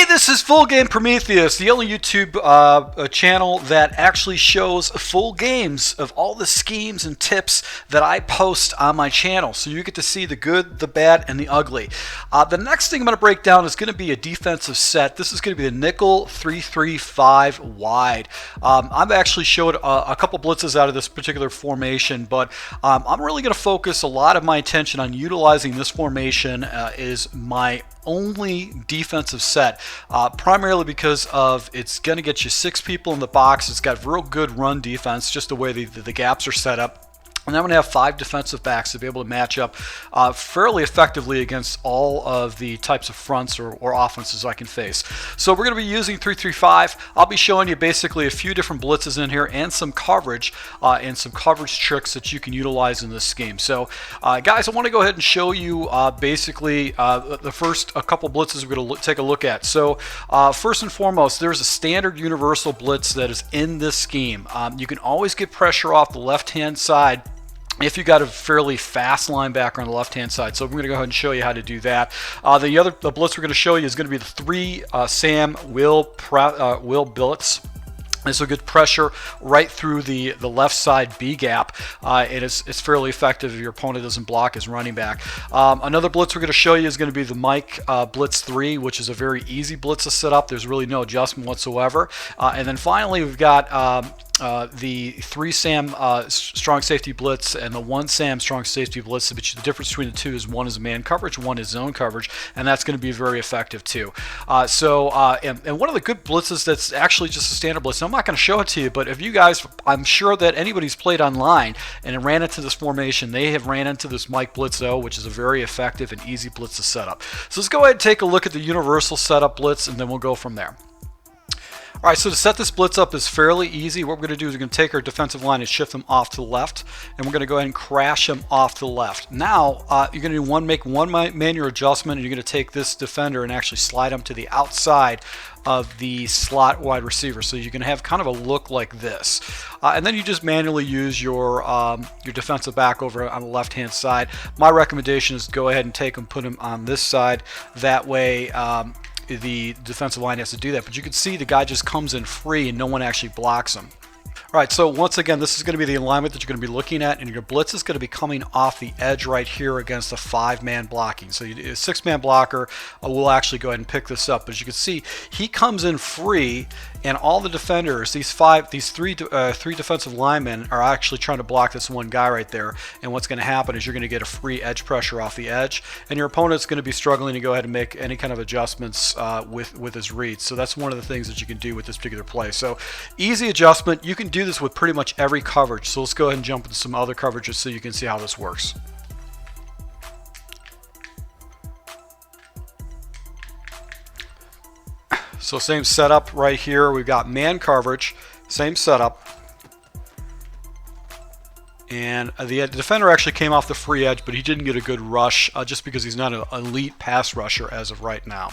This is Full Game Prometheus, the only YouTube channel that actually shows full games of all the schemes and tips that I post on my channel. So you get to see the good, the bad, and the ugly. The next thing I'm going to break down is going to be a defensive set. This is going to be the nickel 3-3-5 wide. I've actually showed a couple blitzes out of this particular formation, but I'm really going to focus a lot of my attention on utilizing this formation is my only defensive set, primarily because of it's going to get you 6 people in the box. It's got real good run defense, just the way the gaps are set up. And I'm going to have 5 defensive backs to be able to match up fairly effectively against all of the types of fronts or offenses I can face. So we're going to be using 3-3-5. I'll be showing you basically a few different blitzes in here and some coverage tricks that you can utilize in this scheme. So guys, I want to go ahead and show you basically the first couple blitzes we're going to take a look at. So first and foremost, there's a standard universal blitz that is in this scheme. You can always get pressure off the left-hand side if you got a fairly fast linebacker on the left-hand side. So we're going to go ahead and show you how to do that. The blitz we're going to show you is going to be the 3 Sam Will Blitz. This will get pressure right through the left side B gap. It's fairly effective if your opponent doesn't block his running back. Another blitz we're going to show you is going to be the Mike Blitz 3, which is a very easy blitz to set up. There's really no adjustment whatsoever. And then finally we've got the 3 Sam strong safety blitz and the 1 Sam strong safety blitz. But the difference between the two is one is man coverage, one is zone coverage, and that's going to be very effective too. And one of the good blitzes that's actually just a standard blitz. I'm not going to show it to you, but if you guys, I'm sure that anybody's played online and ran into this formation, they have ran into this Mike Blitz 0, which is a very effective and easy blitz to set up. So let's go ahead and take a look at the universal setup blitz, and then we'll go from there. All right, so to set this blitz up is fairly easy. What we're going to do is we're going to take our defensive line and shift them off to the left, and we're going to go ahead and crash them off to the left. Now, you're going to make one manual adjustment, and you're going to take this defender and actually slide him to the outside of the slot wide receiver. So you're going to have kind of a look like this. And then you just manually use your defensive back over on the left-hand side. My recommendation is go ahead and take him, put him on this side. That way, the defensive line has to do that, but you can see the guy just comes in free and no one actually blocks him. All right, so once again, this is going to be the alignment that you're going to be looking at, and your blitz is going to be coming off the edge right here against a 5-man blocking. So a 6-man blocker will actually go ahead and pick this up. But as you can see, he comes in free, and all the defenders, these three defensive linemen are actually trying to block this one guy right there. And what's going to happen is you're going to get a free edge pressure off the edge, and your opponent's going to be struggling to go ahead and make any kind of adjustments with his reads. So that's one of the things that you can do with this particular play. So easy adjustment. You can do this with pretty much every coverage. So let's go ahead and jump into some other coverages so you can see how this works. So same setup right here. We've got man coverage, same setup. And the defender actually came off the free edge, but he didn't get a good rush just because he's not an elite pass rusher as of right now.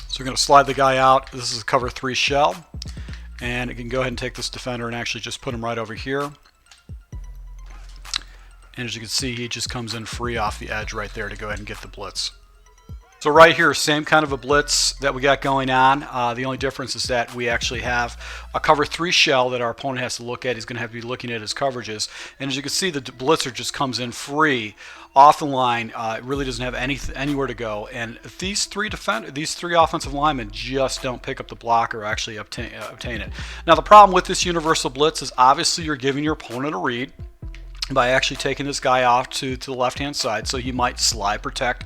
So we're going to slide the guy out. This is a cover 3 shell. And you can go ahead and take this defender and actually just put him right over here. And as you can see, he just comes in free off the edge right there to go ahead and get the blitz. So right here, same kind of a blitz that we got going on. The only difference is that we actually have a cover 3 shell that our opponent has to look at. He's going to have to be looking at his coverages. And as you can see, the blitzer just comes in free off the line. It really doesn't have anywhere to go. And these three offensive linemen just don't pick up the block or actually obtain it. Now the problem with this universal blitz is obviously you're giving your opponent a read by actually taking this guy off to the left-hand side, so he might slide protect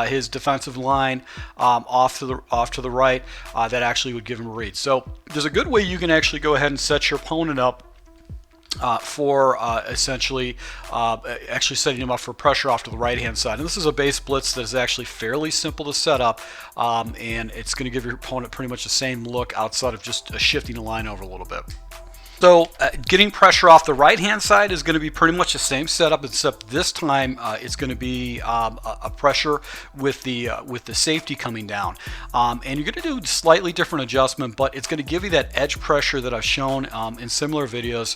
his defensive line off to the right. That actually would give him a read. So there's a good way you can actually go ahead and set your opponent up for essentially actually setting him up for pressure off to the right-hand side. And this is a base blitz that is actually fairly simple to set up, and it's going to give your opponent pretty much the same look outside of just shifting the line over a little bit. So getting pressure off the right-hand side is going to be pretty much the same setup, except this time it's going to be a pressure with the safety coming down, and you're going to do slightly different adjustment, but it's going to give you that edge pressure that I've shown in similar videos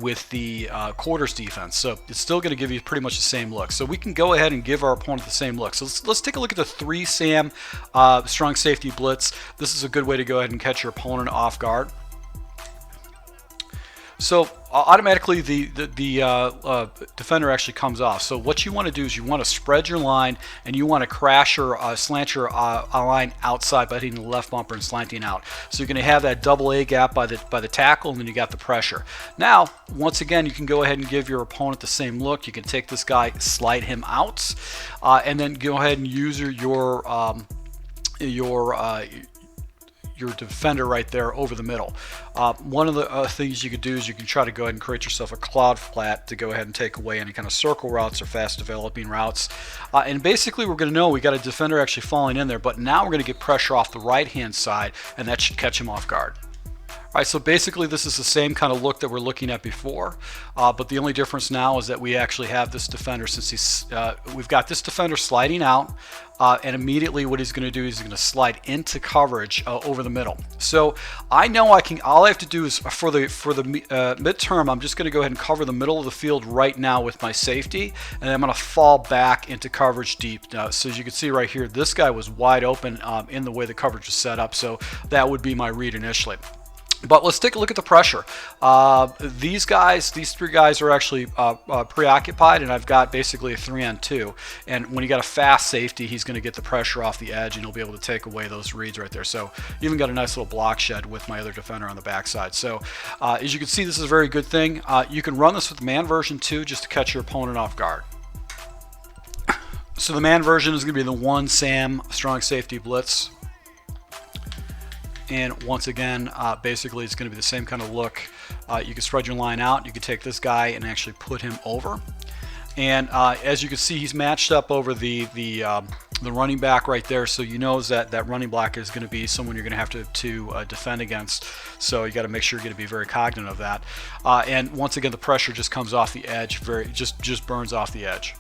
with the quarters defense. So it's still going to give you pretty much the same look. So we can go ahead and give our opponent the same look. So let's take a look at the 3-SAM strong safety blitz. This is a good way to go ahead and catch your opponent off guard. So automatically the defender actually comes off. So what you want to do is you want to spread your line, and you want to crash or slant your line outside by hitting the left bumper and slanting out. So you're going to have that double A gap by the tackle, and then you got the pressure. Now, once again, you can go ahead and give your opponent the same look. You can take this guy, slide him out, and then go ahead and use your defender right there over the middle. One of the things you could do is you can try to go ahead and create yourself a cloud flat to go ahead and take away any kind of circle routes or fast developing routes. And basically we're going to know we got a defender actually falling in there, but now we're going to get pressure off the right hand side, and that should catch him off guard. Alright, so basically this is the same kind of look that we're looking at before, but the only difference now is that we actually have this defender, since we've got this defender sliding out, and immediately what he's going to do is he's going to slide into coverage over the middle. So I know all I have to do is for the midterm, I'm just going to go ahead and cover the middle of the field right now with my safety, and then I'm going to fall back into coverage deep. Now, so as you can see right here, this guy was wide open in the way the coverage was set up, so that would be my read initially. But let's take a look at the pressure. These three guys are actually preoccupied, and I've got basically a 3-on-2. And when you got a fast safety, he's going to get the pressure off the edge, and he'll be able to take away those reads right there. So even got a nice little block shed with my other defender on the backside. So as you can see, this is a very good thing. You can run this with man version 2 just to catch your opponent off guard. So the man version is going to be the 1-SAM strong safety blitz. And once again, basically it's going to be the same kind of look. You can spread your line out. You can take this guy and actually put him over. And as you can see, he's matched up over the running back right there. So you know that running back is going to be someone you're going to have to defend against. So you got to make sure you're going to be very cognizant of that. And once again, the pressure just comes off the edge, just burns off the edge.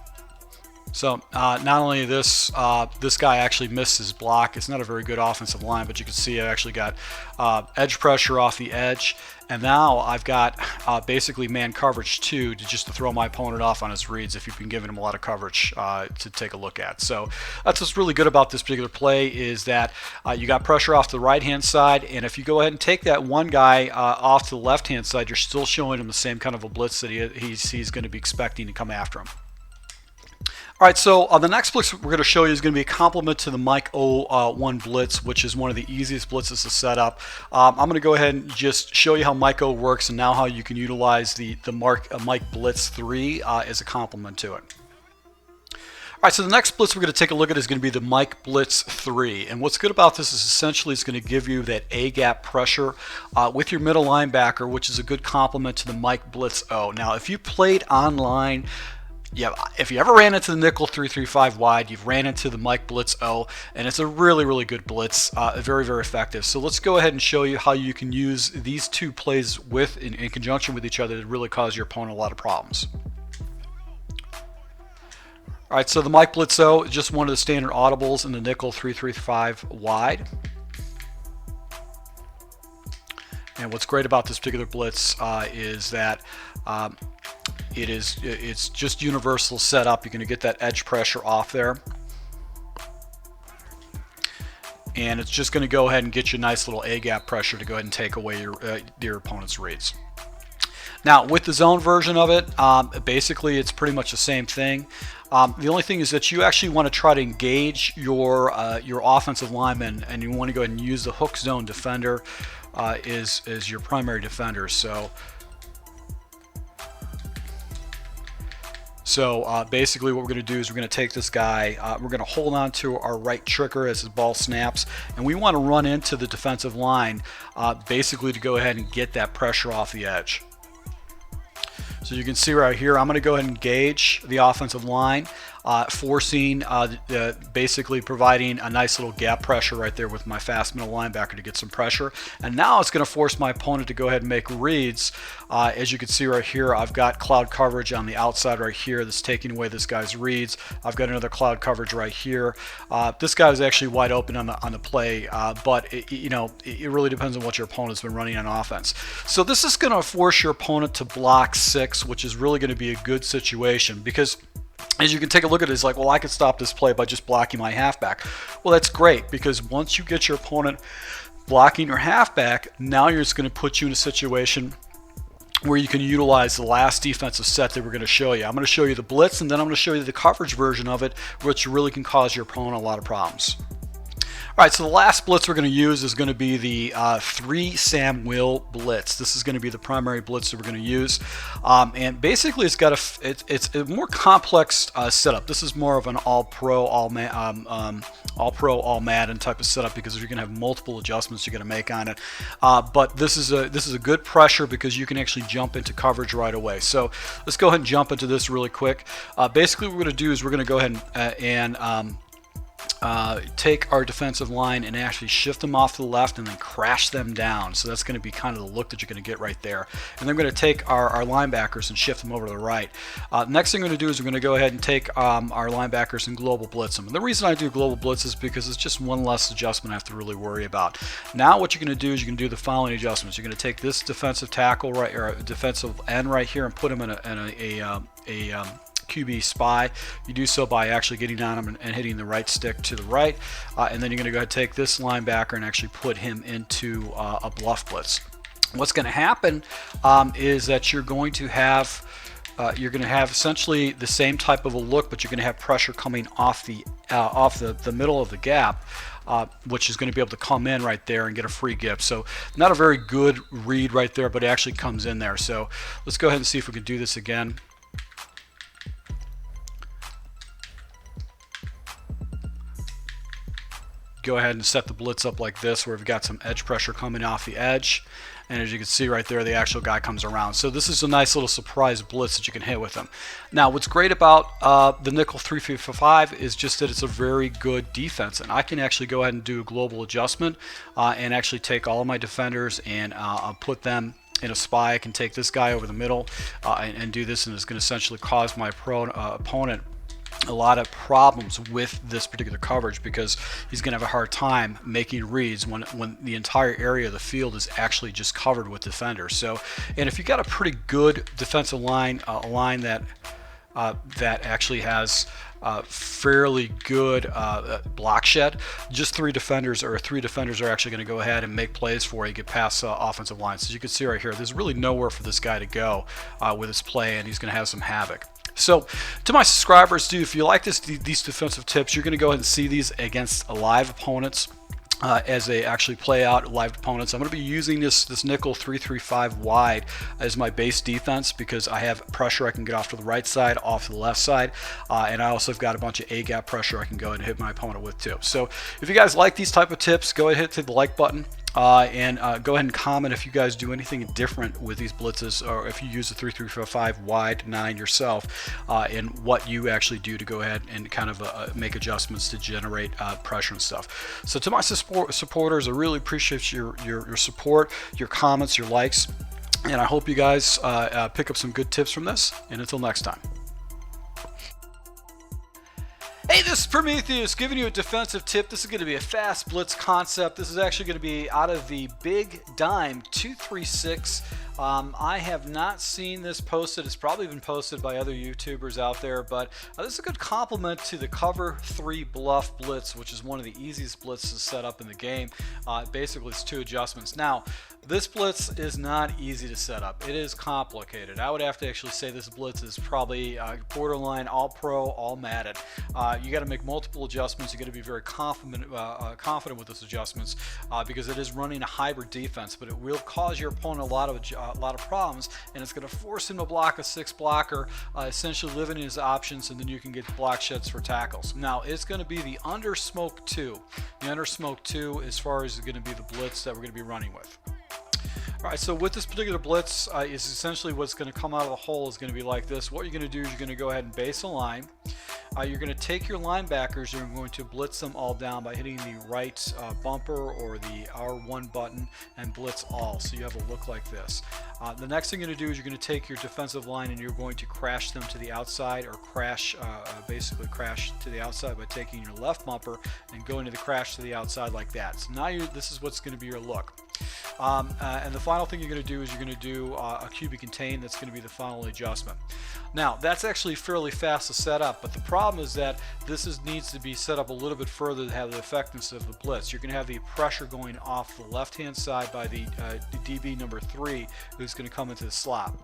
So not only this guy actually missed his block. It's not a very good offensive line, but you can see I actually got edge pressure off the edge, and now I've got basically man coverage 2 to throw my opponent off on his reads if you've been giving him a lot of coverage to take a look at. So that's what's really good about this particular play, is that you got pressure off the right hand side, and if you go ahead and take that one guy off to the left hand side, you're still showing him the same kind of a blitz that he's going to be expecting to come after him. Alright, so the next blitz we're going to show you is going to be a complement to the Mike 01 blitz, which is one of the easiest blitzes to set up. I'm going to go ahead and just show you how Mike 0 works, and now how you can utilize the Mike Blitz 3 as a complement to it. Alright, so the next blitz we're going to take a look at is going to be the Mike Blitz 3. And what's good about this is essentially it's going to give you that A-gap pressure with your middle linebacker, which is a good complement to the Mike Blitz 0. Now, if you played online, yeah, if you ever ran into the nickel 3-3-5 wide, you've ran into the Mike Blitz 0, and it's a really, really good blitz, very, very effective. So let's go ahead and show you how you can use these two plays in conjunction with each other to really cause your opponent a lot of problems. All right, so the Mike Blitz 0 is just one of the standard audibles in the nickel 3-3-5 wide. And what's great about this particular blitz is that it's just universal setup. You're going to get that edge pressure off there, and it's just going to go ahead and get you a nice little A-gap pressure to go ahead and take away your opponent's reads. Now, with the zone version of it, basically it's pretty much the same thing. The only thing is that you actually want to try to engage your offensive lineman, and you want to go ahead and use the hook zone defender as your primary defender. So basically what we're going to do is we're going to take this guy, we're going to hold on to our right trigger as his ball snaps, and we want to run into the defensive line basically to go ahead and get that pressure off the edge. So you can see right here, I'm going to go ahead and engage the offensive line. forcing, basically providing a nice little gap pressure right there with my fast middle linebacker to get some pressure. And now it's going to force my opponent to go ahead and make reads. As you can see right here, I've got cloud coverage on the outside right here that's taking away this guy's reads. I've got another cloud coverage right here. This guy was actually wide open on the play, but it really depends on what your opponent's been running on offense. So this is going to force your opponent to block 6, which is really going to be a good situation, because as you can take a look at it, it's like, well, I could stop this play by just blocking my halfback. Well, that's great, because once you get your opponent blocking your halfback, now you're just going to put you in a situation where you can utilize the last defensive set that we're going to show you. I'm going to show you the blitz, and then I'm going to show you the coverage version of it, which really can cause your opponent a lot of problems. All right, so the last blitz we're going to use is going to be the 3 Sam Will blitz. This is going to be the primary blitz that we're going to use, and basically it's got it's a more complex setup. This is more of an all-pro, all-Madden type of setup, because you're going to have multiple adjustments you're going to make on it. But this is a good pressure because you can actually jump into coverage right away. So let's go ahead and jump into this really quick. Basically, what we're going to do is we're going to go ahead and take our defensive line and actually shift them off to the left and then crash them down. So that's going to be kind of the look that you're going to get right there. And then we're going to take our linebackers and shift them over to the right. Next thing we're going to do is we're going to go ahead and take our linebackers and global blitz them. And the reason I do global blitz is because it's just one less adjustment I have to really worry about. Now what you're going to do is you're going to do the following adjustments. You're going to take this defensive tackle right, or defensive end right here, and put him in a QB spy. You do so by actually getting on him and hitting the right stick to the right, and then you're going to go ahead and take this linebacker and actually put him into a bluff blitz. What's going to happen is that you're going to have essentially the same type of a look, but you're going to have pressure coming off the middle of the gap, which is going to be able to come in right there and get a free gift. So not a very good read right there, but it actually comes in there. So let's go ahead and see if we can do this again. Go ahead and set the blitz up like this, where we've got some edge pressure coming off the edge, and as you can see right there, the actual guy comes around. So this is a nice little surprise blitz that you can hit with him. Now what's great about the nickel 3-5 is just that it's a very good defense, and I can actually go ahead and do a global adjustment and actually take all of my defenders and I'll put them in a spy. I can take this guy over the middle and do this, and it's going to essentially cause my opponent a lot of problems with this particular coverage, because he's going to have a hard time making reads when the entire area of the field is actually just covered with defenders. So, and if you got a pretty good defensive line, a line that actually has fairly good block shed, just three defenders are actually going to go ahead and make plays for you, get past offensive line. So you can see right here, there's really nowhere for this guy to go with his play, and he's going to have some havoc. So to my subscribers, if you like these defensive tips, you're going to go ahead and see these against live opponents as they actually play out live opponents. I'm going to be using this nickel 3-3-5 wide as my base defense, because I have pressure I can get off to the right side, off to the left side, and I also have got a bunch of A-gap pressure I can go ahead and hit my opponent with too. So if you guys like these type of tips, go ahead and hit the like button. And go ahead and comment if you guys do anything different with these blitzes, or if you use the 3-3-5 wide 9 yourself, and what you actually do to go ahead and kind of make adjustments to generate pressure and stuff. So to my supporters, I really appreciate your support, your comments, your likes, and I hope you guys pick up some good tips from this. And until next time. Hey, this is Prometheus giving you a defensive tip. This is going to be a fast blitz concept. This is actually going to be out of the Big Dime 236. I have not seen this posted. It's probably been posted by other YouTubers out there, but this is a good complement to the Cover 3 Bluff Blitz, which is one of the easiest blitzes set up in the game. Basically, it's 2 adjustments. Now, this blitz is not easy to set up. It is complicated. I would have to actually say this blitz is probably borderline all-pro, all-Madden. You got to make multiple adjustments. You got to be very confident with those adjustments, because it is running a hybrid defense, but it will cause your opponent a lot of problems, and it's going to force him to block a 6 blocker, essentially limiting his options, and then you can get block sheds for tackles. Now, it's going to be the Under Smoke 2. The Under Smoke 2 as far as going to be the blitz that we're going to be running with. Alright, so with this particular blitz, is essentially what's going to come out of the hole is going to be like this. What you're going to do is you're going to go ahead and base a line. you're going to take your linebackers and you're going to blitz them all down by hitting the right bumper or the R1 button and blitz all. So you have a look like this. The next thing you're going to do is you're going to take your defensive line and you're going to crash them to the outside, or basically crash to the outside by taking your left bumper and going to the crash to the outside like that. So now this is what's going to be your look. And the final thing you're going to do is you're going to do a QB contain. That's going to be the final adjustment. Now that's actually fairly fast to set up, but the problem is that this needs to be set up a little bit further to have the effectiveness of the blitz. You're going to have the pressure going off the left hand side by the DB number 3, who's going to come into the slot.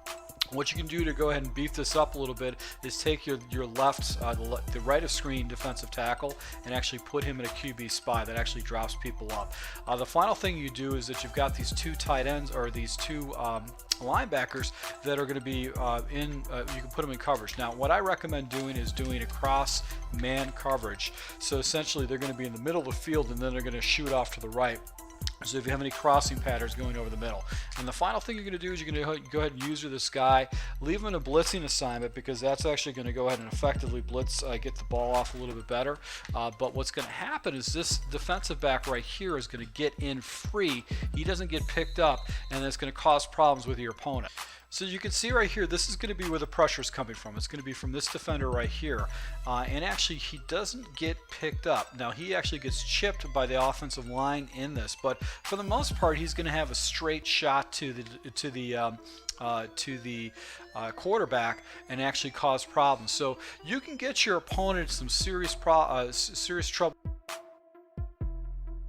What you can do to go ahead and beef this up a little bit is take your left, the right of screen defensive tackle and actually put him in a QB spy. That actually drops people up. The final thing you do is that you've got these 2 tight ends, or these 2 linebackers that are going to be you can put them in coverage. Now what I recommend doing is doing a cross man coverage. So essentially they're going to be in the middle of the field and then they're going to shoot off to the right. So if you have any crossing patterns going over the middle. And the final thing you're going to do is you're going to go ahead and user this guy, leave him in a blitzing assignment, because that's actually going to go ahead and effectively blitz, get the ball off a little bit better. But what's going to happen is this defensive back right here is going to get in free. He doesn't get picked up, and it's going to cause problems with your opponent. So you can see right here, this is going to be where the pressure is coming from. It's going to be from this defender right here. And actually, he doesn't get picked up. Now, he actually gets chipped by the offensive line in this, but for the most part, he's going to have a straight shot to the quarterback and actually cause problems. So you can get your opponent some serious trouble